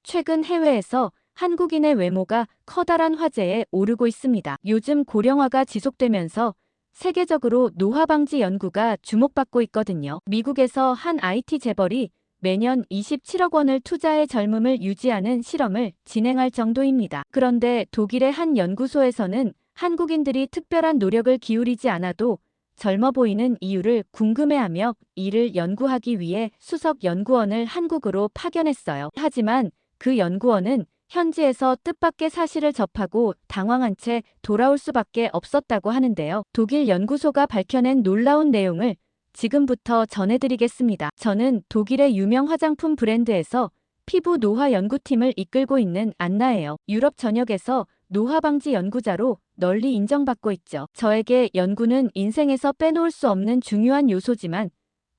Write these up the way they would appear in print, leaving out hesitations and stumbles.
최근 해외에서 한국인의 외모가 커다란 화제에 오르고 있습니다. 요즘 고령화가 지속되면서 세계적으로 노화 방지 연구가 주목받고 있거든요. 미국에서 한 IT 재벌이 매년 27억 원을 투자해 젊음을 유지하는 실험을 진행할 정도입니다. 그런데 독일의 한 연구소에서는 한국인들이 특별한 노력을 기울이지 않아도 젊어 보이는 이유를 궁금해하며 이를 연구하기 위해 수석 연구원을 한국으로 파견했어요. 하지만 그 연구원은 현지에서 뜻밖의 사실을 접하고 당황한 채 돌아올 수밖에 없었다고 하는데요. 독일 연구소가 밝혀낸 놀라운 내용을 지금부터 전해드리겠습니다. 저는 독일의 유명 화장품 브랜드에서 피부 노화 연구팀을 이끌고 있는 안나예요. 유럽 전역에서 노화 방지 연구자로 널리 인정받고 있죠. 저에게 연구는 인생에서 빼놓을 수 없는 중요한 요소지만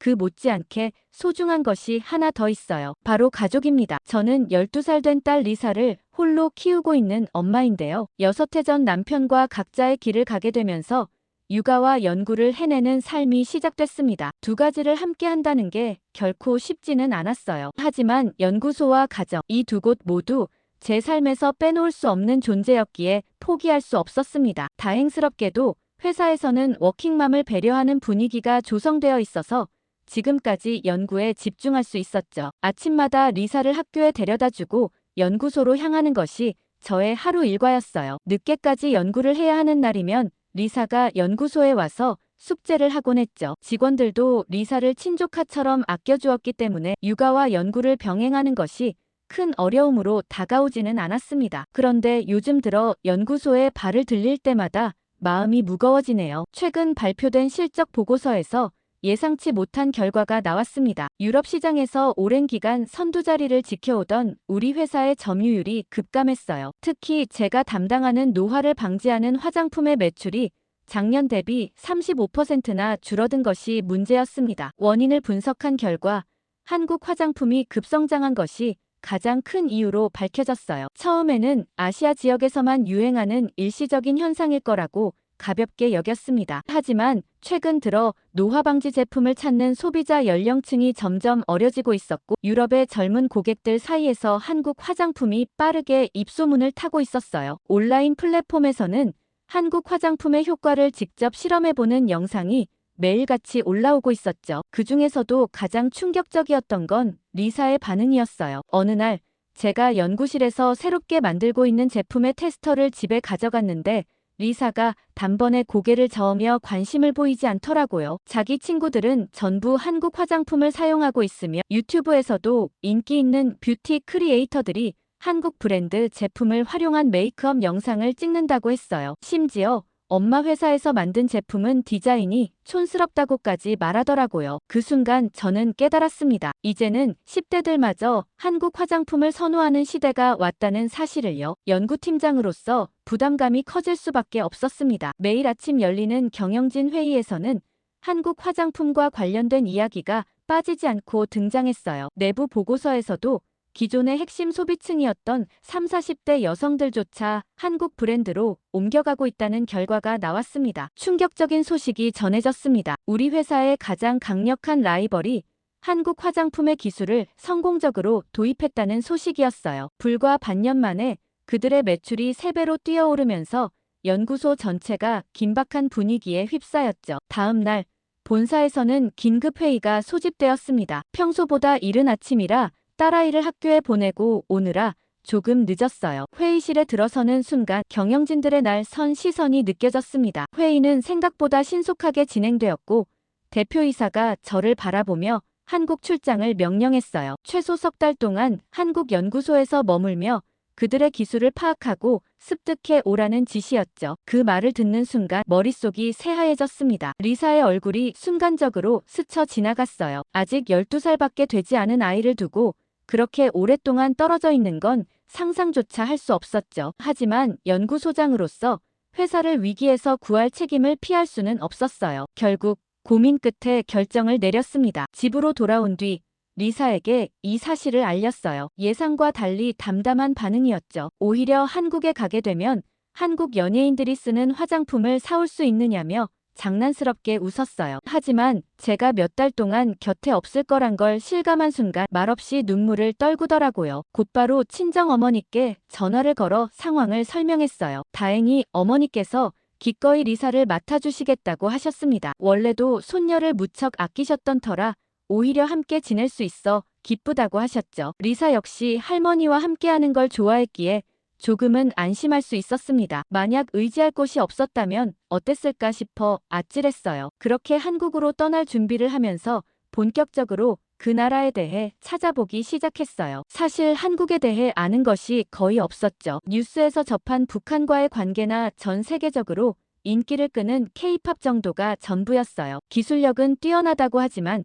그 못지않게 소중한 것이 하나 더 있어요. 바로 가족입니다. 저는 12살 된 딸 리사를 홀로 키우고 있는 엄마인데요. 6해 전 남편과 각자의 길을 가게 되면서 육아와 연구를 해내는 삶이 시작됐습니다. 두 가지를 함께 한다는 게 결코 쉽지는 않았어요. 하지만 연구소와 가정, 이 두 곳 모두 제 삶에서 빼놓을 수 없는 존재였기에 포기할 수 없었습니다. 다행스럽게도 회사에서는 워킹맘을 배려하는 분위기가 조성되어 있어서 지금까지 연구에 집중할 수 있었죠. 아침마다 리사를 학교에 데려다주고 연구소로 향하는 것이 저의 하루 일과였어요. 늦게까지 연구를 해야 하는 날이면 리사가 연구소에 와서 숙제를 하곤 했죠. 직원들도 리사를 친조카처럼 아껴주었기 때문에 육아와 연구를 병행하는 것이 큰 어려움으로 다가오지는 않았습니다. 그런데 요즘 들어 연구소에 발을 들릴 때마다 마음이 무거워지네요. 최근 발표된 실적 보고서에서 예상치 못한 결과가 나왔습니다. 유럽 시장에서 오랜 기간 선두 자리를 지켜오던 우리 회사의 점유율이 급감했어요. 특히 제가 담당하는 노화를 방지하는 화장품의 매출이 작년 대비 35%나 줄어든 것이 문제였습니다. 원인을 분석한 결과 한국 화장품이 급성장한 것이 가장 큰 이유로 밝혀졌어요. 처음에는 아시아 지역에서만 유행하는 일시적인 현상일 거라고 가볍게 여겼습니다. 하지만 최근 들어 노화 방지 제품을 찾는 소비자 연령층이 점점 어려지고 있었고 유럽의 젊은 고객들 사이에서 한국 화장품이 빠르게 입소문을 타고 있었어요. 온라인 플랫폼에서는 한국 화장품의 효과를 직접 실험해보는 영상이 매일같이 올라오고 있었죠. 그 중에서도 가장 충격적이었던 건 리사의 반응이었어요. 어느 날 제가 연구실에서 새롭게 만들고 있는 제품의 테스터를 집에 가져갔는데 리사가 단번에 고개를 저으며 관심을 보이지 않더라고요. 자기 친구들은 전부 한국 화장품을 사용하고 있으며 유튜브에서도 인기 있는 뷰티 크리에이터들이 한국 브랜드 제품을 활용한 메이크업 영상을 찍는다고 했어요. 심지어 엄마 회사에서 만든 제품은 디자인이 촌스럽다고까지 말하더라고요. 그 순간 저는 깨달았습니다. 이제는 10대들마저 한국 화장품을 선호하는 시대가 왔다는 사실을요. 연구팀장으로서 부담감이 커질 수밖에 없었습니다. 매일 아침 열리는 경영진 회의에서는 한국 화장품과 관련된 이야기가 빠지지 않고 등장했어요. 내부 보고서에서도 기존의 핵심 소비층이었던 30, 40대 여성들조차 한국 브랜드로 옮겨가고 있다는 결과가 나왔습니다. 충격적인 소식이 전해졌습니다. 우리 회사의 가장 강력한 라이벌이 한국 화장품의 기술을 성공적으로 도입했다는 소식이었어요. 불과 반년 만에 그들의 매출이 3배로 뛰어오르면서 연구소 전체가 긴박한 분위기에 휩싸였죠. 다음 날 본사에서는 긴급회의가 소집되었습니다. 평소보다 이른 아침이라 딸아이를 학교에 보내고 오느라 조금 늦었어요. 회의실에 들어서는 순간 경영진들의 날 선 시선이 느껴졌습니다. 회의는 생각보다 신속하게 진행되었고 대표이사가 저를 바라보며 한국 출장을 명령했어요. 최소 석 달 동안 한국 연구소에서 머물며 그들의 기술을 파악하고 습득해 오라는 지시였죠. 그 말을 듣는 순간 머릿속이 새하얘졌습니다. 리사의 얼굴이 순간적으로 스쳐 지나갔어요. 아직 12살밖에 되지 않은 아이를 두고 그렇게 오랫동안 떨어져 있는 건 상상조차 할 수 없었죠. 하지만 연구소장으로서 회사를 위기에서 구할 책임을 피할 수는 없었어요. 결국 고민 끝에 결정을 내렸습니다. 집으로 돌아온 뒤 리사에게 이 사실을 알렸어요. 예상과 달리 담담한 반응이었죠. 오히려 한국에 가게 되면 한국 연예인들이 쓰는 화장품을 사올 수 있느냐며 장난스럽게 웃었어요. 하지만 제가 몇 달 동안 곁에 없을 거란 걸 실감한 순간 말없이 눈물을 떨구더라고요. 곧바로 친정어머니께 전화를 걸어 상황을 설명했어요. 다행히 어머니께서 기꺼이 리사를 맡아주시겠다고 하셨습니다. 원래도 손녀를 무척 아끼셨던 터라 오히려 함께 지낼 수 있어 기쁘다고 하셨죠. 리사 역시 할머니와 함께하는 걸 좋아했기에 조금은 안심할 수 있었습니다. 만약 의지할 곳이 없었다면 어땠을까 싶어 아찔했어요. 그렇게 한국으로 떠날 준비를 하면서 본격적으로 그 나라에 대해 찾아보기 시작했어요. 사실 한국에 대해 아는 것이 거의 없었죠. 뉴스에서 접한 북한과의 관계나 전 세계적으로 인기를 끄는 K-팝 정도가 전부였어요. 기술력은 뛰어나다고 하지만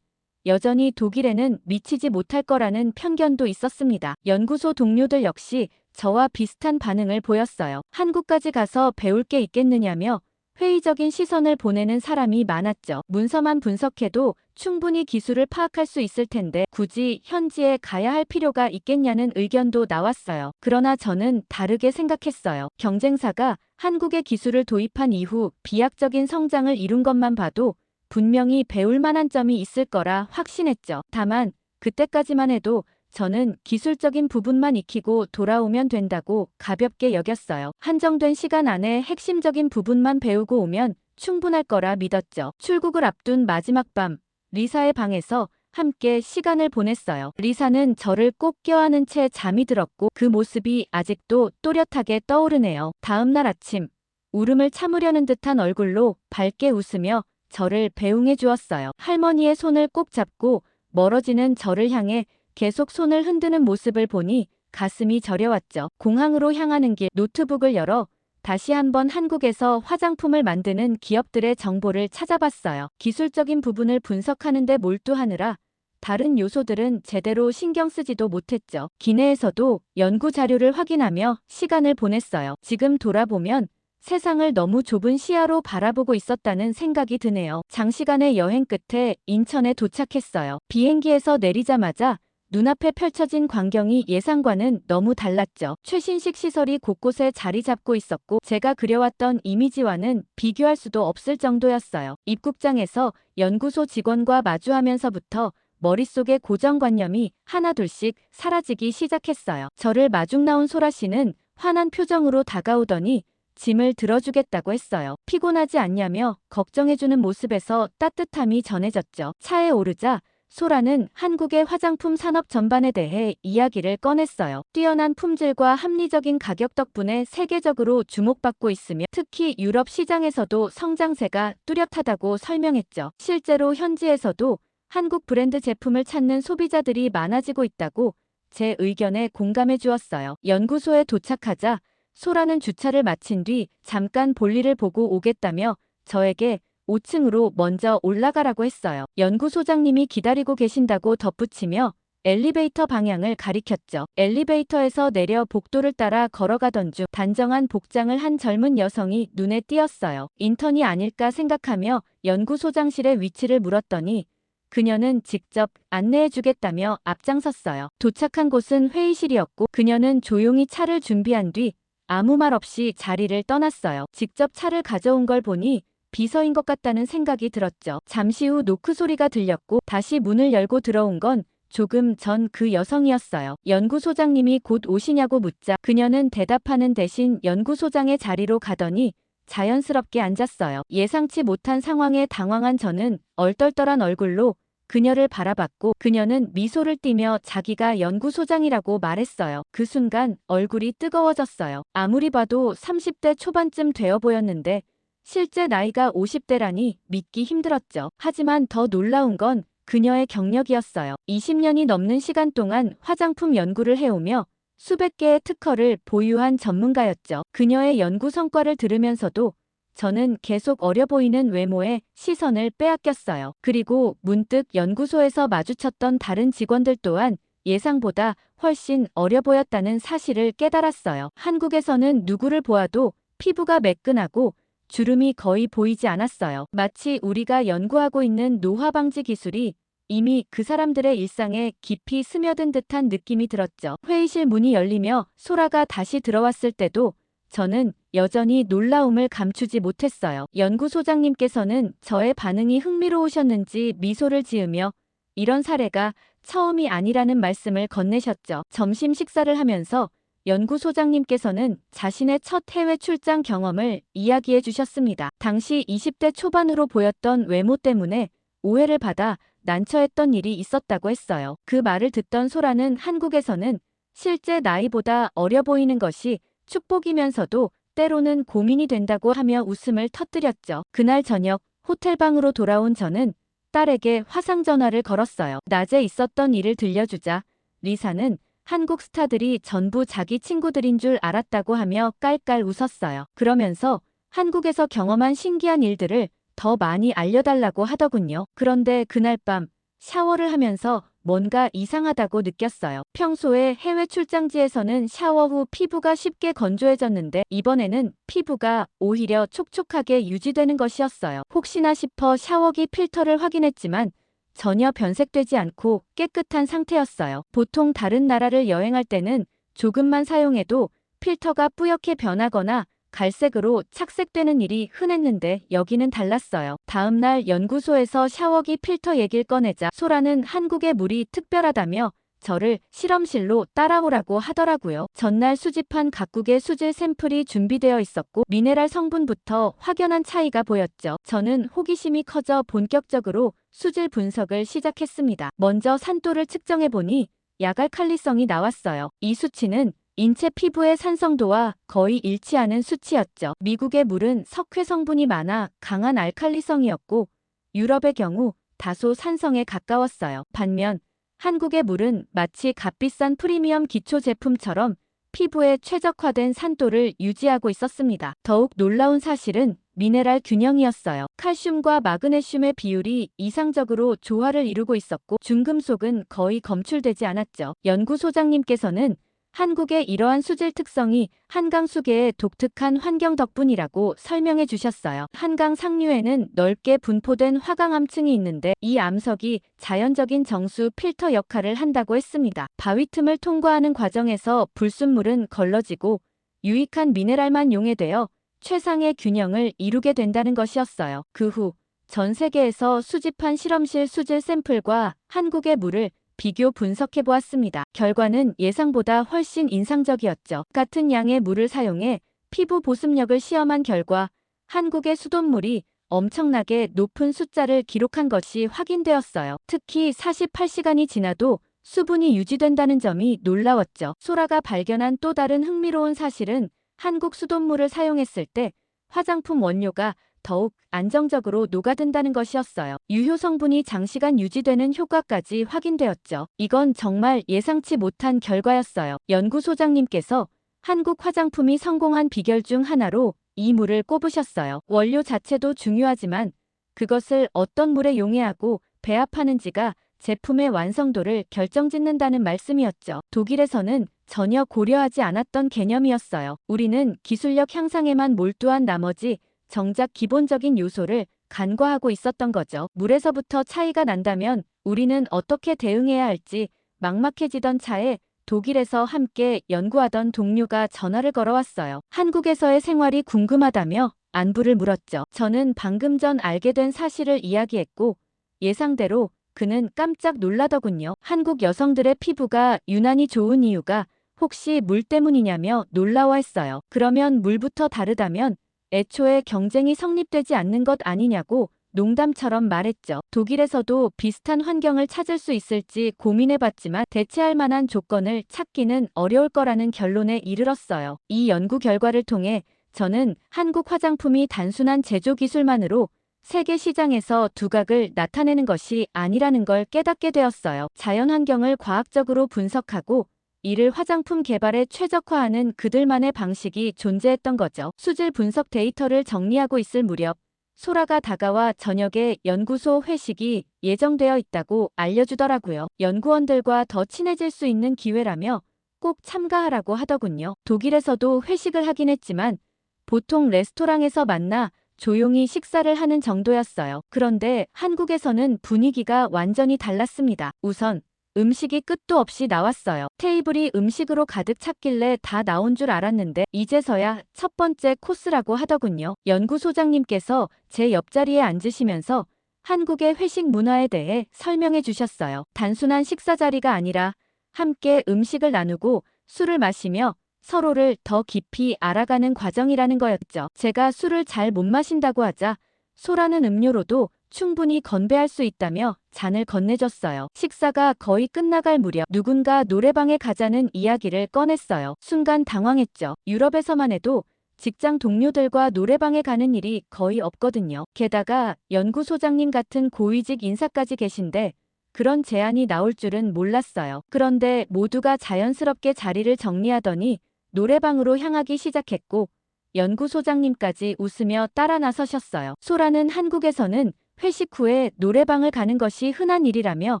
여전히 독일에는 미치지 못할 거라는 편견도 있었습니다. 연구소 동료들 역시 저와 비슷한 반응을 보였어요. 한국까지 가서 배울 게 있겠느냐며 회의적인 시선을 보내는 사람이 많았죠. 문서만 분석해도 충분히 기술을 파악할 수 있을 텐데 굳이 현지에 가야 할 필요가 있겠냐는 의견도 나왔어요. 그러나 저는 다르게 생각했어요. 경쟁사가 한국의 기술을 도입한 이후 비약적인 성장을 이룬 것만 봐도 분명히 배울 만한 점이 있을 거라 확신했죠. 다만 그때까지만 해도 저는 기술적인 부분만 익히고 돌아오면 된다고 가볍게 여겼어요. 한정된 시간 안에 핵심적인 부분만 배우고 오면 충분할 거라 믿었죠. 출국을 앞둔 마지막 밤, 리사의 방에서 함께 시간을 보냈어요. 리사는 저를 꼭 껴안은 채 잠이 들었고 그 모습이 아직도 또렷하게 떠오르네요. 다음 날 아침, 울음을 참으려는 듯한 얼굴로 밝게 웃으며 저를 배웅해 주었어요. 할머니의 손을 꼭 잡고 멀어지는 저를 향해 계속 손을 흔드는 모습을 보니 가슴이 저려왔죠. 공항으로 향하는 길 노트북을 열어 다시 한번 한국에서 화장품을 만드는 기업들의 정보를 찾아봤어요. 기술적인 부분을 분석하는 데 몰두하느라 다른 요소들은 제대로 신경 쓰지도 못했죠. 기내에서도 연구 자료를 확인하며 시간을 보냈어요. 지금 돌아보면 세상을 너무 좁은 시야로 바라보고 있었다는 생각이 드네요. 장시간의 여행 끝에 인천에 도착했어요. 비행기에서 내리자마자 눈앞에 펼쳐진 광경이 예상과는 너무 달랐죠. 최신식 시설이 곳곳에 자리 잡고 있었고 제가 그려왔던 이미지와는 비교할 수도 없을 정도였어요. 입국장에서 연구소 직원과 마주하면서부터 머릿속의 고정관념이 하나둘씩 사라지기 시작했어요. 저를 마중 나온 소라 씨는 환한 표정으로 다가오더니 짐을 들어주겠다고 했어요. 피곤하지 않냐며 걱정해주는 모습에서 따뜻함이 전해졌죠. 차에 오르자 소라는 한국의 화장품 산업 전반에 대해 이야기를 꺼냈어요. 뛰어난 품질과 합리적인 가격 덕분에 세계적으로 주목받고 있으며 특히 유럽 시장에서도 성장세가 뚜렷하다고 설명했죠. 실제로 현지에서도 한국 브랜드 제품을 찾는 소비자들이 많아지고 있다고 제 의견에 공감해 주었어요. 연구소에 도착하자 소라는 주차를 마친 뒤 잠깐 볼일을 보고 오겠다며 저에게 5층으로 먼저 올라가라고 했어요. 연구소장님이 기다리고 계신다고 덧붙이며 엘리베이터 방향을 가리켰죠. 엘리베이터에서 내려 복도를 따라 걸어가던 중 단정한 복장을 한 젊은 여성이 눈에 띄었어요. 인턴이 아닐까 생각하며 연구소장실의 위치를 물었더니 그녀는 직접 안내해주겠다며 앞장섰어요. 도착한 곳은 회의실이었고 그녀는 조용히 차를 준비한 뒤 아무 말 없이 자리를 떠났어요. 직접 차를 가져온 걸 보니 비서인 것 같다는 생각이 들었죠. 잠시 후 노크 소리가 들렸고 다시 문을 열고 들어온 건 조금 전 그 여성이었어요. 연구소장님이 곧 오시냐고 묻자 그녀는 대답하는 대신 연구소장의 자리로 가더니 자연스럽게 앉았어요. 예상치 못한 상황에 당황한 저는 얼떨떨한 얼굴로 그녀를 바라봤고 그녀는 미소를 띠며 자기가 연구소장이라고 말했어요. 그 순간 얼굴이 뜨거워졌어요. 아무리 봐도 30대 초반쯤 되어 보였는데 실제 나이가 50대라니 믿기 힘들었죠. 하지만 더 놀라운 건 그녀의 경력이었어요. 20년이 넘는 시간 동안 화장품 연구를 해오며 수백 개의 특허를 보유한 전문가였죠. 그녀의 연구 성과를 들으면서도 저는 계속 어려 보이는 외모에 시선을 빼앗겼어요. 그리고 문득 연구소에서 마주쳤던 다른 직원들 또한 예상보다 훨씬 어려 보였다는 사실을 깨달았어요. 한국에서는 누구를 보아도 피부가 매끈하고 주름이 거의 보이지 않았어요. 마치 우리가 연구하고 있는 노화 방지 기술이 이미 그 사람들의 일상에 깊이 스며든 듯한 느낌이 들었죠. 회의실 문이 열리며 소라가 다시 들어왔을 때도 저는 여전히 놀라움을 감추지 못했어요. 연구소장님께서는 저의 반응이 흥미로우셨는지 미소를 지으며 이런 사례가 처음이 아니라는 말씀을 건네셨죠. 점심 식사를 하면서 연구소장님께서는 자신의 첫 해외 출장 경험을 이야기해 주셨습니다. 당시 20대 초반으로 보였던 외모 때문에 오해를 받아 난처했던 일이 있었다고 했어요. 그 말을 듣던 소라는 한국에서는 실제 나이보다 어려 보이는 것이 축복이면서도 때로는 고민이 된다고 하며 웃음을 터뜨렸죠. 그날 저녁 호텔방으로 돌아온 저는 딸에게 화상 전화를 걸었어요. 낮에 있었던 일을 들려주자 리사는 한국 스타들이 전부 자기 친구들인 줄 알았다고 하며 깔깔 웃었어요. 그러면서 한국에서 경험한 신기한 일들을 더 많이 알려달라고 하더군요. 그런데 그날 밤 샤워를 하면서 뭔가 이상하다고 느꼈어요. 평소에 해외 출장지에서는 샤워 후 피부가 쉽게 건조해졌는데 이번에는 피부가 오히려 촉촉하게 유지되는 것이었어요. 혹시나 싶어 샤워기 필터를 확인했지만 전혀 변색되지 않고 깨끗한 상태였어요. 보통 다른 나라를 여행할 때는 조금만 사용해도 필터가 뿌옇게 변하거나 갈색으로 착색되는 일이 흔했는데 여기는 달랐어요. 다음날 연구소에서 샤워기 필터 얘기를 꺼내자 소라는 한국의 물이 특별하다며 저를 실험실로 따라오라고 하더라고요. 전날 수집한 각국의 수질 샘플이 준비되어 있었고 미네랄 성분부터 확연한 차이가 보였죠. 저는 호기심이 커져 본격적으로 수질 분석을 시작했습니다. 먼저 산도를 측정해보니 약알칼리성이 나왔어요. 이 수치는 인체 피부의 산성도와 거의 일치하는 수치였죠. 미국의 물은 석회 성분이 많아 강한 알칼리성이었고 유럽의 경우 다소 산성에 가까웠어요. 반면 한국의 물은 마치 값비싼 프리미엄 기초 제품처럼 피부에 최적화된 산도를 유지하고 있었습니다. 더욱 놀라운 사실은 미네랄 균형이었어요. 칼슘과 마그네슘의 비율이 이상적으로 조화를 이루고 있었고 중금속은 거의 검출되지 않았죠. 연구소장님께서는 한국의 이러한 수질 특성이 한강 수계의 독특한 환경 덕분이라고 설명해 주셨어요. 한강 상류에는 넓게 분포된 화강암층이 있는데 이 암석이 자연적인 정수 필터 역할을 한다고 했습니다. 바위 틈을 통과하는 과정에서 불순물은 걸러지고 유익한 미네랄만 용해되어 최상의 균형을 이루게 된다는 것이었어요. 그 후 전 세계에서 수집한 실험실 수질 샘플과 한국의 물을 비교 분석해 보았습니다. 결과는 예상보다 훨씬 인상적이었죠. 같은 양의 물을 사용해 피부 보습력을 시험한 결과 한국의 수돗물이 엄청나게 높은 숫자를 기록한 것이 확인되었어요. 특히 48시간이 지나도 수분이 유지된다는 점이 놀라웠죠. 소라가 발견한 또 다른 흥미로운 사실은 한국 수돗물을 사용했을 때 화장품 원료가 더욱 안정적으로 녹아든다는 것이었어요. 유효 성분이 장시간 유지되는 효과까지 확인되었죠. 이건 정말 예상치 못한 결과였어요. 연구소장님께서 한국 화장품이 성공한 비결 중 하나로 이 물을 꼽으셨어요. 원료 자체도 중요하지만 그것을 어떤 물에 용해하고 배합하는지가 제품의 완성도를 결정짓는다는 말씀이었죠. 독일에서는 전혀 고려하지 않았던 개념이었어요. 우리는 기술력 향상에만 몰두한 나머지 정작 기본적인 요소를 간과하고 있었던 거죠. 물에서부터 차이가 난다면 우리는 어떻게 대응해야 할지 막막해지던 차에 독일에서 함께 연구하던 동료가 전화를 걸어왔어요. 한국에서의 생활이 궁금하다며 안부를 물었죠. 저는 방금 전 알게 된 사실을 이야기했고 예상대로 그는 깜짝 놀라더군요. 한국 여성들의 피부가 유난히 좋은 이유가 혹시 물 때문이냐며 놀라워했어요. 그러면 물부터 다르다면 애초에 경쟁이 성립되지 않는 것 아니냐고 농담처럼 말했죠. 독일에서도 비슷한 환경을 찾을 수 있을지 고민해봤지만 대체할 만한 조건을 찾기는 어려울 거라는 결론에 이르렀어요. 이 연구 결과를 통해 저는 한국 화장품이 단순한 제조 기술만으로 세계 시장에서 두각을 나타내는 것이 아니라는 걸 깨닫게 되었어요. 자연 환경을 과학적으로 분석하고 이를 화장품 개발에 최적화하는 그들만의 방식이 존재했던 거죠. 수질 분석 데이터를 정리하고 있을 무렵 소라가 다가와 저녁에 연구소 회식이 예정되어 있다고 알려주더라고요. 연구원들과 더 친해질 수 있는 기회라며 꼭 참가하라고 하더군요. 독일에서도 회식을 하긴 했지만 보통 레스토랑에서 만나 조용히 식사를 하는 정도였어요. 그런데 한국에서는 분위기가 완전히 달랐습니다. 우선 음식이 끝도 없이 나왔어요. 테이블이 음식으로 가득 찼길래 다 나온 줄 알았는데 이제서야 첫 번째 코스라고 하더군요. 연구소장님께서 제 옆자리에 앉으시면서 한국의 회식 문화에 대해 설명해 주셨어요. 단순한 식사 자리가 아니라 함께 음식을 나누고 술을 마시며 서로를 더 깊이 알아가는 과정이라는 거였죠. 제가 술을 잘 못 마신다고 하자 소라는 음료로도 충분히 건배할 수 있다며 잔을 건네줬어요. 식사가 거의 끝나갈 무렵 누군가 노래방에 가자는 이야기를 꺼냈어요. 순간 당황했죠. 유럽에서만 해도 직장 동료들과 노래방에 가는 일이 거의 없거든요. 게다가 연구소장님 같은 고위직 인사까지 계신데 그런 제안이 나올 줄은 몰랐어요. 그런데 모두가 자연스럽게 자리를 정리하더니 노래방으로 향하기 시작했고 연구소장님까지 웃으며 따라 나서셨어요. 소라는 한국에서는 회식 후에 노래방을 가는 것이 흔한 일이라며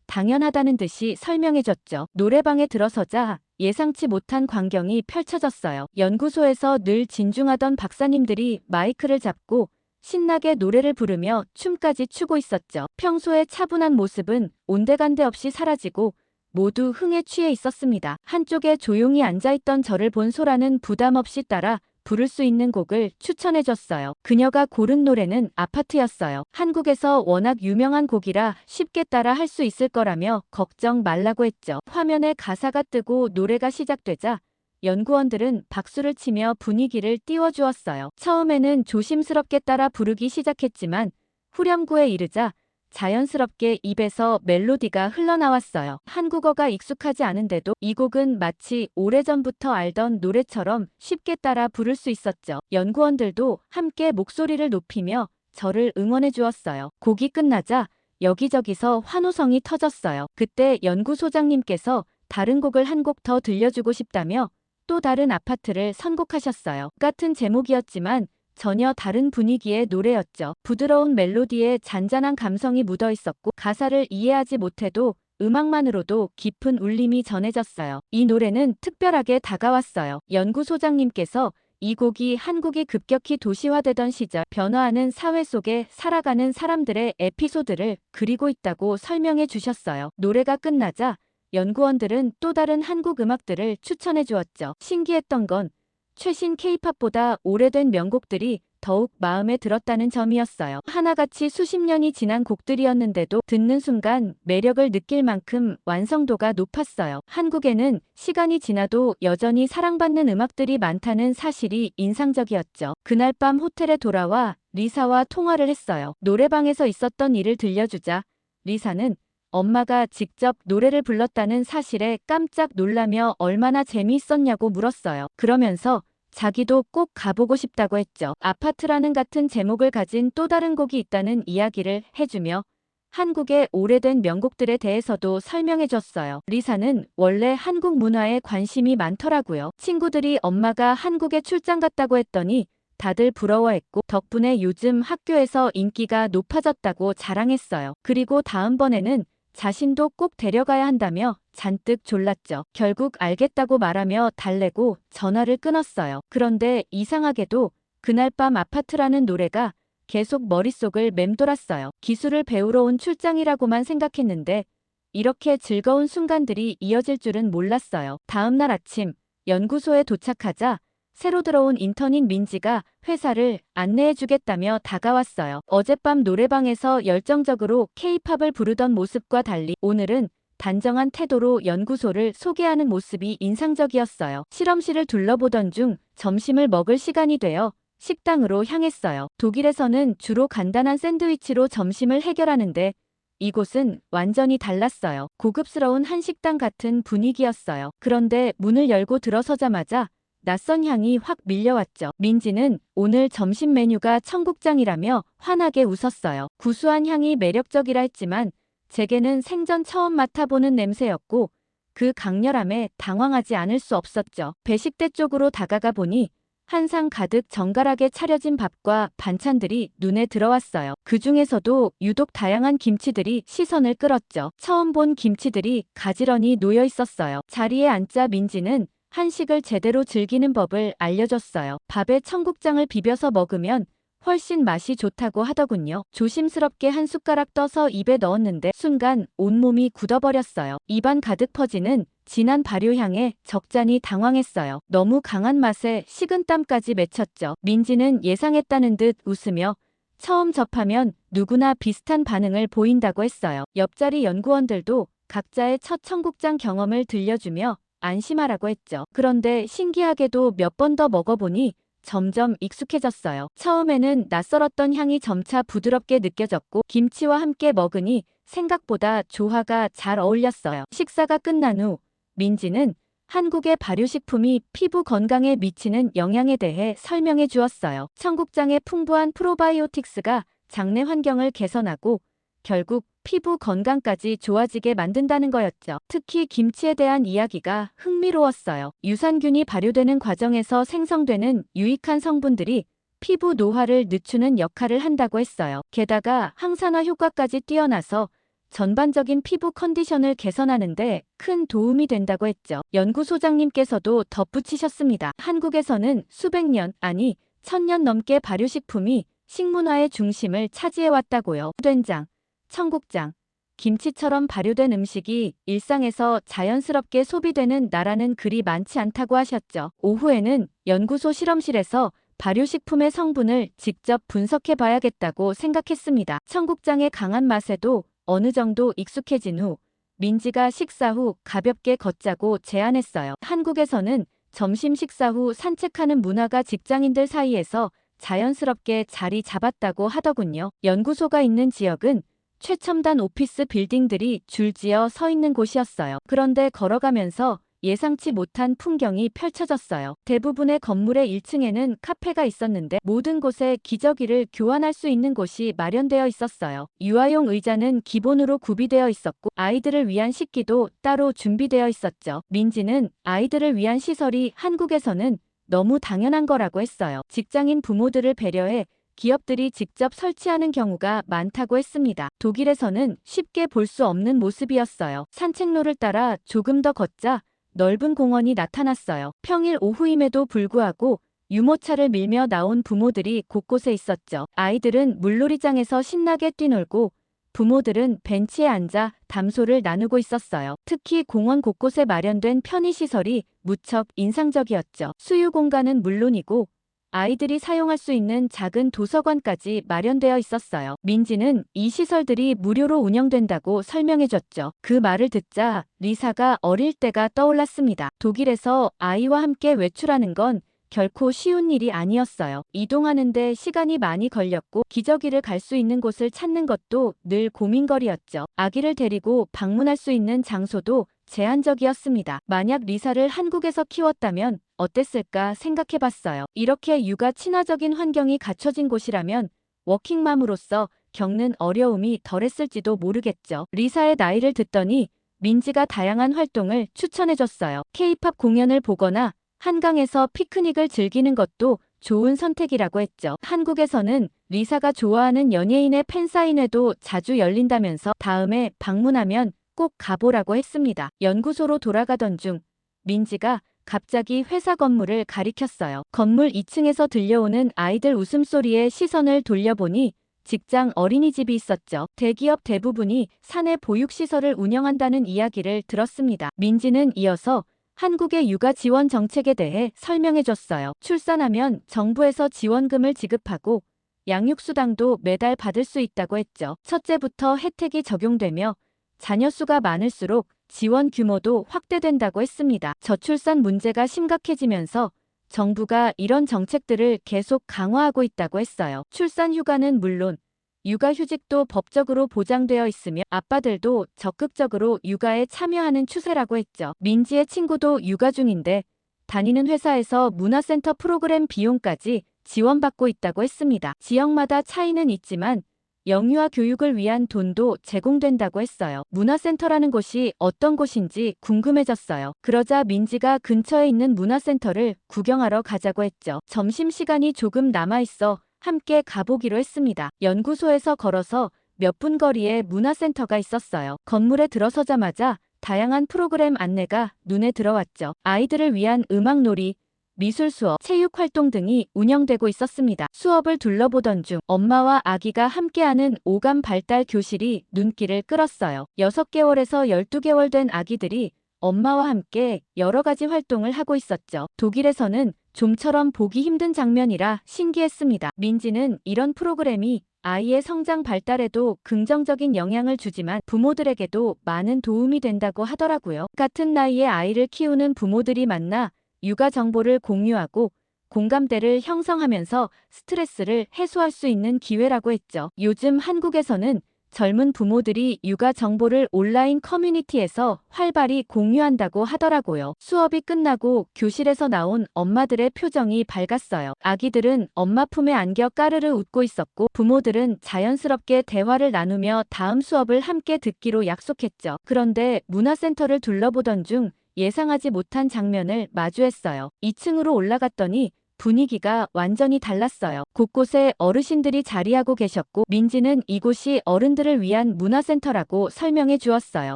당연하다는 듯이 설명해줬죠. 노래방에 들어서자 예상치 못한 광경이 펼쳐졌어요. 연구소에서 늘 진중하던 박사님들이 마이크를 잡고 신나게 노래를 부르며 춤까지 추고 있었죠. 평소의 차분한 모습은 온데간데 없이 사라지고 모두 흥에 취해 있었습니다. 한쪽에 조용히 앉아있던 저를 본 소라는 부담 없이 따라 부를 수 있는 곡을 추천해줬어요. 그녀가 고른 노래는 아파트였어요. 한국에서 워낙 유명한 곡이라 쉽게 따라 할 수 있을 거라며 걱정 말라고 했죠. 화면에 가사가 뜨고 노래가 시작되자 연구원들은 박수를 치며 분위기를 띄워주었어요. 처음에는 조심스럽게 따라 부르기 시작했지만 후렴구에 이르자 자연스럽게 입에서 멜로디가 흘러나왔어요. 한국어가 익숙하지 않은데도 이 곡은 마치 오래전부터 알던 노래처럼 쉽게 따라 부를 수 있었죠. 연구원들도 함께 목소리를 높이며 저를 응원해 주었어요. 곡이 끝나자 여기저기서 환호성이 터졌어요. 그때 연구소장님께서 다른 곡을 한 곡 더 들려주고 싶다며 또 다른 아파트를 선곡하셨어요. 같은 제목이었지만 전혀 다른 분위기의 노래였죠. 부드러운 멜로디에 잔잔한 감성이 묻어 있었고 가사를 이해하지 못해도 음악만으로도 깊은 울림이 전해졌어요. 이 노래는 특별하게 다가왔어요. 연구소장님께서 이 곡이 한국이 급격히 도시화되던 시절 변화하는 사회 속에 살아가는 사람들의 에피소드를 그리고 있다고 설명해 주셨어요. 노래가 끝나자 연구원들은 또 다른 한국 음악들을 추천해 주었죠. 신기했던 건 최신 K-팝보다 오래된 명곡들이 더욱 마음에 들었다는 점이었어요. 하나같이 수십 년이 지난 곡들이었는데도 듣는 순간 매력을 느낄 만큼 완성도가 높았어요. 한국에는 시간이 지나도 여전히 사랑받는 음악들이 많다는 사실이 인상적이었죠. 그날 밤 호텔에 돌아와 리사와 통화를 했어요. 노래방에서 있었던 일을 들려주자 리사는 엄마가 직접 노래를 불렀다는 사실에 깜짝 놀라며 얼마나 재미있었냐고 물었어요. 그러면서 자기도 꼭 가보고 싶다고 했죠. 아파트라는 같은 제목을 가진 또 다른 곡이 있다는 이야기를 해주며 한국의 오래된 명곡들에 대해서도 설명해줬어요. 리사는 원래 한국 문화에 관심이 많더라고요. 친구들이 엄마가 한국에 출장 갔다고 했더니 다들 부러워했고 덕분에 요즘 학교에서 인기가 높아졌다고 자랑했어요. 그리고 다음번에는 자신도 꼭 데려가야 한다며 잔뜩 졸랐죠. 결국 알겠다고 말하며 달래고 전화를 끊었어요. 그런데 이상하게도 그날 밤 아파트라는 노래가 계속 머릿속을 맴돌았어요. 기술을 배우러 온 출장이라고만 생각했는데 이렇게 즐거운 순간들이 이어질 줄은 몰랐어요. 다음날 아침 연구소에 도착하자 새로 들어온 인턴인 민지가 회사를 안내해주겠다며 다가왔어요. 어젯밤 노래방에서 열정적으로 K-팝을 부르던 모습과 달리 오늘은 단정한 태도로 연구소를 소개하는 모습이 인상적이었어요. 실험실을 둘러보던 중 점심을 먹을 시간이 되어 식당으로 향했어요. 독일에서는 주로 간단한 샌드위치로 점심을 해결하는데 이곳은 완전히 달랐어요. 고급스러운 한식당 같은 분위기였어요. 그런데 문을 열고 들어서자마자 낯선 향이 확 밀려왔죠. 민지는 오늘 점심 메뉴가 청국장이라며 환하게 웃었어요. 구수한 향이 매력적이라 했지만 제게는 생전 처음 맡아보는 냄새였고 그 강렬함에 당황하지 않을 수 없었죠. 배식대 쪽으로 다가가 보니 한상 가득 정갈하게 차려진 밥과 반찬들이 눈에 들어왔어요. 그 중에서도 유독 다양한 김치들이 시선을 끌었죠. 처음 본 김치들이 가지런히 놓여 있었어요. 자리에 앉자 민지는 한식을 제대로 즐기는 법을 알려줬어요. 밥에 청국장을 비벼서 먹으면 훨씬 맛이 좋다고 하더군요. 조심스럽게 한 숟가락 떠서 입에 넣었는데 순간 온몸이 굳어버렸어요. 입안 가득 퍼지는 진한 발효향에 적잖이 당황했어요. 너무 강한 맛에 식은땀까지 맺혔죠. 민지는 예상했다는 듯 웃으며 처음 접하면 누구나 비슷한 반응을 보인다고 했어요. 옆자리 연구원들도 각자의 첫 청국장 경험을 들려주며 안심하라고 했죠. 그런데 신기하게도 몇 번 더 먹어보니 점점 익숙해졌어요. 처음에는 낯설었던 향이 점차 부드럽게 느껴졌고 김치와 함께 먹으니 생각보다 조화가 잘 어울렸어요. 식사가 끝난 후 민지는 한국의 발효식품이 피부 건강에 미치는 영향에 대해 설명해 주었어요. 청국장의 풍부한 프로바이오틱스가 장내 환경을 개선하고 결국 피부 건강까지 좋아지게 만든다는 거였죠. 특히 김치에 대한 이야기가 흥미로웠어요. 유산균이 발효되는 과정에서 생성되는 유익한 성분들이 피부 노화를 늦추는 역할을 한다고 했어요. 게다가 항산화 효과까지 뛰어나서 전반적인 피부 컨디션을 개선하는데 큰 도움이 된다고 했죠. 연구소장님께서도 덧붙이셨습니다. 한국에서는 수백 년, 아니 1000년 넘게 발효식품이 식문화의 중심을 차지해왔다고요. 된장, 청국장, 김치처럼 발효된 음식이 일상에서 자연스럽게 소비되는 나라는 그리 많지 않다고 하셨죠. 오후에는 연구소 실험실에서 발효식품의 성분을 직접 분석해 봐야겠다고 생각했습니다. 청국장의 강한 맛에도 어느 정도 익숙해진 후 민지가 식사 후 가볍게 걷자고 제안했어요. 한국에서는 점심 식사 후 산책하는 문화가 직장인들 사이에서 자연스럽게 자리 잡았다고 하더군요. 연구소가 있는 지역은 최첨단 오피스 빌딩들이 줄지어 서 있는 곳이었어요. 그런데 걸어가면서 예상치 못한 풍경이 펼쳐졌어요. 대부분의 건물의 1층에는 카페가 있었는데 모든 곳에 기저귀를 교환할 수 있는 곳이 마련되어 있었어요. 유아용 의자는 기본으로 구비되어 있었고 아이들을 위한 식기도 따로 준비되어 있었죠. 민지는 아이들을 위한 시설이 한국에서는 너무 당연한 거라고 했어요. 직장인 부모들을 배려해 기업들이 직접 설치하는 경우가 많다고 했습니다. 독일에서는 쉽게 볼 수 없는 모습이었어요. 산책로를 따라 조금 더 걷자 넓은 공원이 나타났어요. 평일 오후임에도 불구하고 유모차를 밀며 나온 부모들이 곳곳에 있었죠. 아이들은 물놀이장에서 신나게 뛰놀고 부모들은 벤치에 앉아 담소를 나누고 있었어요. 특히 공원 곳곳에 마련된 편의시설이 무척 인상적이었죠. 수유 공간은 물론이고 아이들이 사용할 수 있는 작은 도서관까지 마련되어 있었어요. 민지는 이 시설들이 무료로 운영된다고 설명해줬죠. 그 말을 듣자 리사가 어릴 때가 떠올랐습니다. 독일에서 아이와 함께 외출하는 건 결코 쉬운 일이 아니었어요. 이동하는데 시간이 많이 걸렸고 기저귀를 갈 수 있는 곳을 찾는 것도 늘 고민거리였죠. 아기를 데리고 방문할 수 있는 장소도 제한적이었습니다. 만약 리사를 한국에서 키웠다면 어땠을까 생각해봤어요. 이렇게 육아 친화적인 환경이 갖춰진 곳이라면 워킹맘으로서 겪는 어려움이 덜했을지도 모르겠죠. 리사의 나이를 듣더니 민지가 다양한 활동을 추천해줬어요. K-팝 공연을 보거나 한강에서 피크닉을 즐기는 것도 좋은 선택이라고 했죠. 한국에서는 리사가 좋아하는 연예인의 팬사인회도 자주 열린다면서 다음에 방문하면 꼭 가보라고 했습니다. 연구소로 돌아가던 중 민지가 갑자기 회사 건물을 가리켰어요. 건물 2층에서 들려오는 아이들 웃음소리에 시선을 돌려보니 직장 어린이집이 있었죠. 대기업 대부분이 사내 보육시설을 운영한다는 이야기를 들었습니다. 민지는 이어서 한국의 육아 지원 정책에 대해 설명해줬어요. 출산하면 정부에서 지원금을 지급하고 양육수당도 매달 받을 수 있다고 했죠. 첫째부터 혜택이 적용되며 자녀 수가 많을수록 지원 규모도 확대된다고 했습니다. 저출산 문제가 심각해지면서 정부가 이런 정책들을 계속 강화하고 있다고 했어요. 출산 휴가는 물론 육아휴직도 법적으로 보장되어 있으며 아빠들도 적극적으로 육아에 참여하는 추세라고 했죠. 민지의 친구도 육아 중인데 다니는 회사에서 문화센터 프로그램 비용까지 지원받고 있다고 했습니다. 지역마다 차이는 있지만 영유아 교육을 위한 돈도 제공된다고 했어요. 문화센터라는 곳이 어떤 곳인지 궁금해졌어요. 그러자 민지가 근처에 있는 문화센터를 구경하러 가자고 했죠. 점심시간이 조금 남아있어 함께 가보기로 했습니다. 연구소에서 걸어서 몇 분 거리에 문화센터가 있었어요. 건물에 들어서자마자 다양한 프로그램 안내가 눈에 들어왔죠. 아이들을 위한 음악놀이, 미술 수업, 체육 활동 등이 운영되고 있었습니다. 수업을 둘러보던 중 엄마와 아기가 함께하는 오감 발달 교실이 눈길을 끌었어요. 6개월에서 12개월 된 아기들이 엄마와 함께 여러 가지 활동을 하고 있었죠. 독일에서는 좀처럼 보기 힘든 장면이라 신기했습니다. 민지는 이런 프로그램이 아이의 성장 발달에도 긍정적인 영향을 주지만 부모들에게도 많은 도움이 된다고 하더라고요. 같은 나이에 아이를 키우는 부모들이 만나 육아 정보를 공유하고 공감대를 형성하면서 스트레스를 해소할 수 있는 기회라고 했죠. 요즘 한국에서는 젊은 부모들이 육아 정보를 온라인 커뮤니티에서 활발히 공유한다고 하더라고요. 수업이 끝나고 교실에서 나온 엄마들의 표정이 밝았어요. 아기들은 엄마 품에 안겨 까르르 웃고 있었고 부모들은 자연스럽게 대화를 나누며 다음 수업을 함께 듣기로 약속했죠. 그런데 문화센터를 둘러보던 중 예상하지 못한 장면을 마주했어요. 2층으로 올라갔더니 분위기가 완전히 달랐어요. 곳곳에 어르신들이 자리하고 계셨고 민지는 이곳이 어른들을 위한 문화센터라고 설명해 주었어요.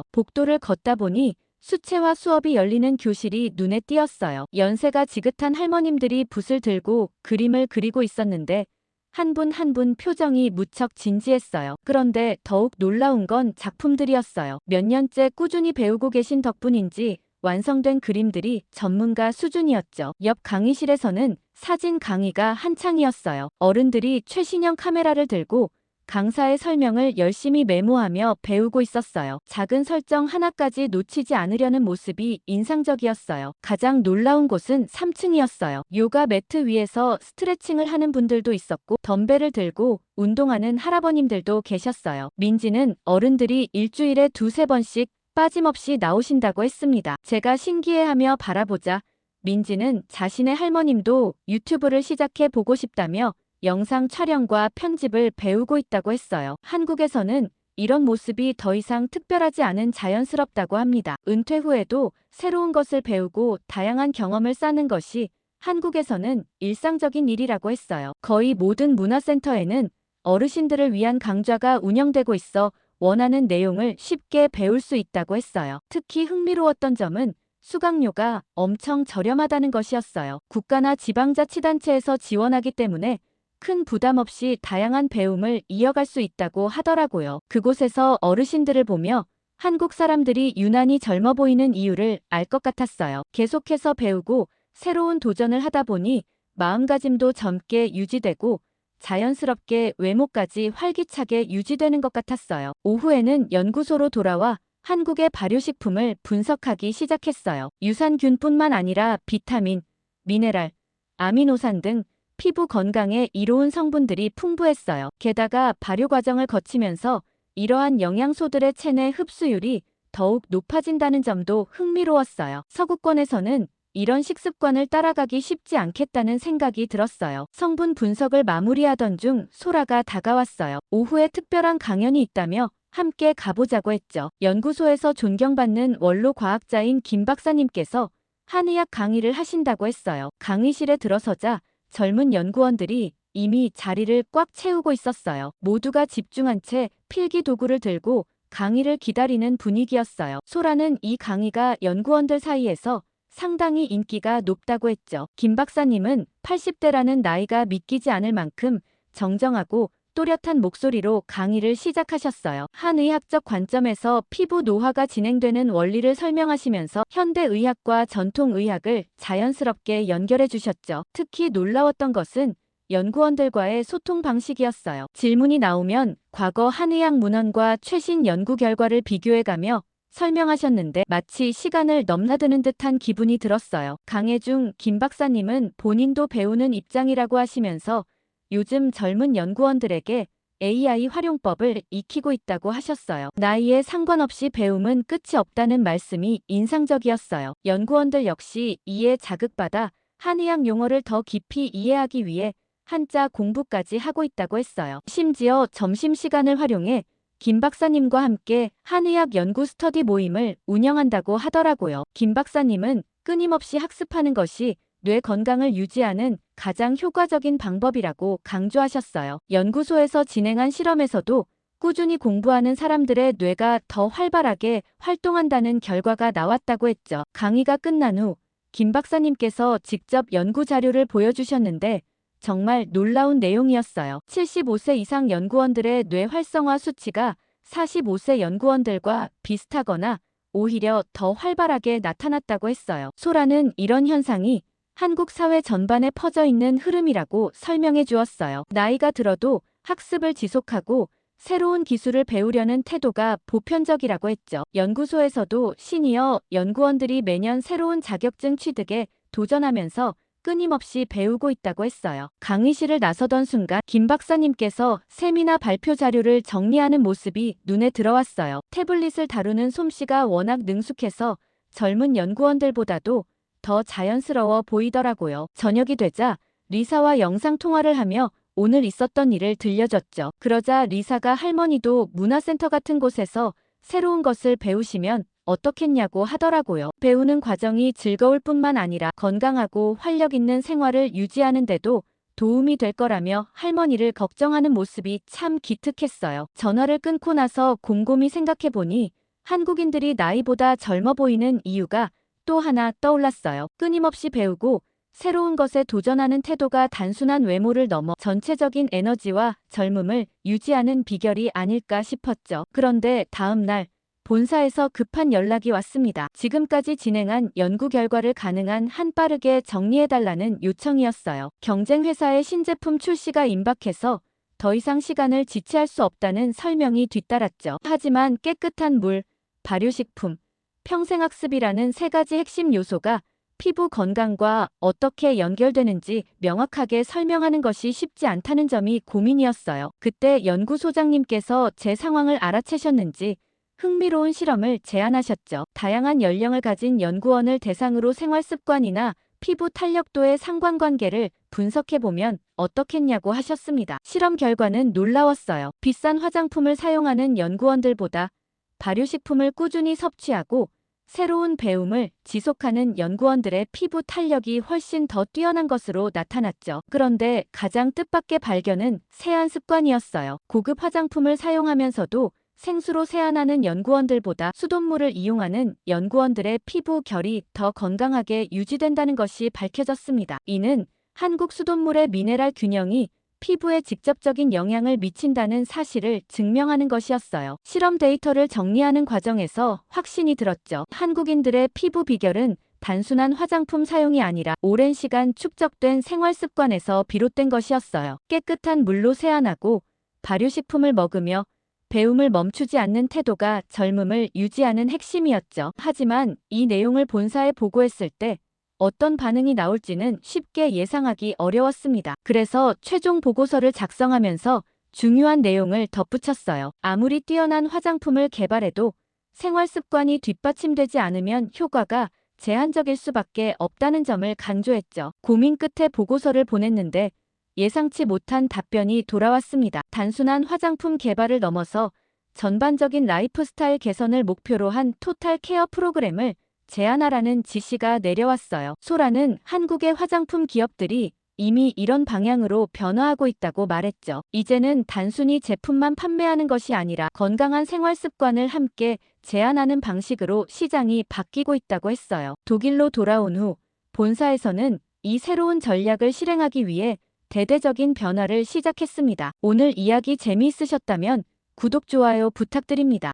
복도를 걷다 보니 수채화 수업이 열리는 교실이 눈에 띄었어요. 연세가 지긋한 할머님들이 붓을 들고 그림을 그리고 있었는데 한 분 한 분 표정이 무척 진지했어요. 그런데 더욱 놀라운 건 작품들이었어요. 몇 년째 꾸준히 배우고 계신 덕분인지 완성된 그림들이 전문가 수준이었죠. 옆 강의실에서는 사진 강의가 한창이었어요. 어른들이 최신형 카메라를 들고 강사의 설명을 열심히 메모하며 배우고 있었어요. 작은 설정 하나까지 놓치지 않으려는 모습이 인상적이었어요. 가장 놀라운 곳은 3층이었어요. 요가 매트 위에서 스트레칭을 하는 분들도 있었고 덤벨을 들고 운동하는 할아버님들도 계셨어요. 민지는 어른들이 일주일에 2~3번씩 빠짐없이 나오신다고 했습니다. 제가 신기해하며 바라보자 민지는 자신의 할머님도 유튜브를 시작해 보고 싶다며 영상 촬영과 편집을 배우고 있다고 했어요. 한국에서는 이런 모습이 더 이상 특별하지 않은 자연스럽다고 합니다. 은퇴 후에도 새로운 것을 배우고 다양한 경험을 쌓는 것이 한국에서는 일상적인 일이라고 했어요. 거의 모든 문화센터에는 어르신들을 위한 강좌가 운영되고 있어 원하는 내용을 쉽게 배울 수 있다고 했어요. 특히 흥미로웠던 점은 수강료가 엄청 저렴하다는 것이었어요. 국가나 지방자치단체에서 지원하기 때문에 큰 부담 없이 다양한 배움을 이어갈 수 있다고 하더라고요. 그곳에서 어르신들을 보며 한국 사람들이 유난히 젊어 보이는 이유를 알 것 같았어요. 계속해서 배우고 새로운 도전을 하다 보니 마음가짐도 젊게 유지되고 자연스럽게 외모까지 활기차게 유지되는 것 같았어요. 오후에는 연구소로 돌아와 한국의 발효식품을 분석하기 시작했어요. 유산균뿐만 아니라 비타민, 미네랄, 아미노산 등 피부 건강에 이로운 성분들이 풍부했어요. 게다가 발효 과정을 거치면서 이러한 영양소들의 체내 흡수율이 더욱 높아진다는 점도 흥미로웠어요. 서구권에서는 이런 식습관을 따라가기 쉽지 않겠다는 생각이 들었어요. 성분 분석을 마무리하던 중 소라가 다가왔어요. 오후에 특별한 강연이 있다며 함께 가보자고 했죠. 연구소에서 존경받는 원로 과학자인 김 박사님께서 한의학 강의를 하신다고 했어요. 강의실에 들어서자 젊은 연구원들이 이미 자리를 꽉 채우고 있었어요. 모두가 집중한 채 필기 도구를 들고 강의를 기다리는 분위기였어요. 소라는 이 강의가 연구원들 사이에서 상당히 인기가 높다고 했죠. 김 박사님은 80대라는 나이가 믿기지 않을 만큼 정정하고 또렷한 목소리로 강의를 시작하셨어요. 한의학적 관점에서 피부 노화가 진행되는 원리를 설명하시면서 현대의학과 전통의학을 자연스럽게 연결해 주셨죠. 특히 놀라웠던 것은 연구원들과의 소통 방식이었어요. 질문이 나오면 과거 한의학 문헌과 최신 연구 결과를 비교해가며 설명하셨는데 마치 시간을 넘나드는 듯한 기분이 들었어요. 강의 중 김 박사님은 본인도 배우는 입장이라고 하시면서 요즘 젊은 연구원들에게 AI 활용법을 익히고 있다고 하셨어요. 나이에 상관없이 배움은 끝이 없다는 말씀이 인상적이었어요. 연구원들 역시 이에 자극받아 한의학 용어를 더 깊이 이해하기 위해 한자 공부까지 하고 있다고 했어요. 심지어 점심시간을 활용해 김 박사님과 함께 한의학 연구 스터디 모임을 운영한다고 하더라고요. 김 박사님은 끊임없이 학습하는 것이 뇌 건강을 유지하는 가장 효과적인 방법이라고 강조하셨어요. 연구소에서 진행한 실험에서도 꾸준히 공부하는 사람들의 뇌가 더 활발하게 활동한다는 결과가 나왔다고 했죠. 강의가 끝난 후 김 박사님께서 직접 연구 자료를 보여주셨는데 정말 놀라운 내용이었어요. 75세 이상 연구원들의 뇌 활성화 수치가 45세 연구원들과 비슷하거나 오히려 더 활발하게 나타났다고 했어요. 소라는 이런 현상이 한국 사회 전반에 퍼져 있는 흐름이라고 설명해 주었어요. 나이가 들어도 학습을 지속하고 새로운 기술을 배우려는 태도가 보편적이라고 했죠. 연구소에서도 시니어 연구원들이 매년 새로운 자격증 취득에 도전하면서 끊임없이 배우고 있다고 했어요. 강의실을 나서던 순간 김 박사님께서 세미나 발표 자료를 정리하는 모습이 눈에 들어왔어요. 태블릿을 다루는 솜씨가 워낙 능숙해서 젊은 연구원들보다도 더 자연스러워 보이더라고요. 저녁이 되자 리사와 영상통화를 하며 오늘 있었던 일을 들려줬죠. 그러자 리사가 할머니도 문화센터 같은 곳에서 새로운 것을 배우시면 어떻겠냐고 하더라고요. 배우는 과정이 즐거울 뿐만 아니라 건강하고 활력 있는 생활을 유지하는 데도 도움이 될 거라며 할머니를 걱정하는 모습이 참 기특했어요. 전화를 끊고 나서 곰곰이 생각해보니 한국인들이 나이보다 젊어 보이는 이유가 또 하나 떠올랐어요. 끊임없이 배우고 새로운 것에 도전하는 태도가 단순한 외모를 넘어 전체적인 에너지와 젊음을 유지하는 비결이 아닐까 싶었죠. 그런데 다음 날 본사에서 급한 연락이 왔습니다. 지금까지 진행한 연구 결과를 가능한 한 빠르게 정리해달라는 요청이었어요. 경쟁 회사의 신제품 출시가 임박해서 더 이상 시간을 지체할 수 없다는 설명이 뒤따랐죠. 하지만 깨끗한 물, 발효식품, 평생학습이라는 세 가지 핵심 요소가 피부 건강과 어떻게 연결되는지 명확하게 설명하는 것이 쉽지 않다는 점이 고민이었어요. 그때 연구소장님께서 제 상황을 알아채셨는지 흥미로운 실험을 제안하셨죠. 다양한 연령을 가진 연구원을 대상으로 생활습관이나 피부 탄력도의 상관관계를 분석해보면 어떻겠냐고 하셨습니다. 실험 결과는 놀라웠어요. 비싼 화장품을 사용하는 연구원들보다 발효식품을 꾸준히 섭취하고 새로운 배움을 지속하는 연구원들의 피부 탄력이 훨씬 더 뛰어난 것으로 나타났죠. 그런데 가장 뜻밖의 발견은 세안 습관이었어요. 고급 화장품을 사용하면서도 생수로 세안하는 연구원들보다 수돗물을 이용하는 연구원들의 피부 결이 더 건강하게 유지된다는 것이 밝혀졌습니다. 이는 한국 수돗물의 미네랄 균형이 피부에 직접적인 영향을 미친다는 사실을 증명하는 것이었어요. 실험 데이터를 정리하는 과정에서 확신이 들었죠. 한국인들의 피부 비결은 단순한 화장품 사용이 아니라 오랜 시간 축적된 생활 습관에서 비롯된 것이었어요. 깨끗한 물로 세안하고 발효식품을 먹으며 배움을 멈추지 않는 태도가 젊음을 유지하는 핵심이었죠. 하지만 이 내용을 본사에 보고했을 때 어떤 반응이 나올지는 쉽게 예상하기 어려웠습니다. 그래서 최종 보고서를 작성하면서 중요한 내용을 덧붙였어요. 아무리 뛰어난 화장품을 개발해도 생활 습관이 뒷받침되지 않으면 효과가 제한적일 수밖에 없다는 점을 강조했죠. 고민 끝에 보고서를 보냈는데 예상치 못한 답변이 돌아왔습니다. 단순한 화장품 개발을 넘어서 전반적인 라이프 스타일 개선을 목표로 한 토탈 케어 프로그램을 제안하라는 지시가 내려왔어요. 소라는 한국의 화장품 기업들이 이미 이런 방향으로 변화하고 있다고 말했죠. 이제는 단순히 제품만 판매하는 것이 아니라 건강한 생활 습관을 함께 제안하는 방식으로 시장이 바뀌고 있다고 했어요. 독일로 돌아온 후 본사에서는 이 새로운 전략을 실행하기 위해 대대적인 변화를 시작했습니다. 오늘 이야기 재미있으셨다면 구독, 좋아요 부탁드립니다.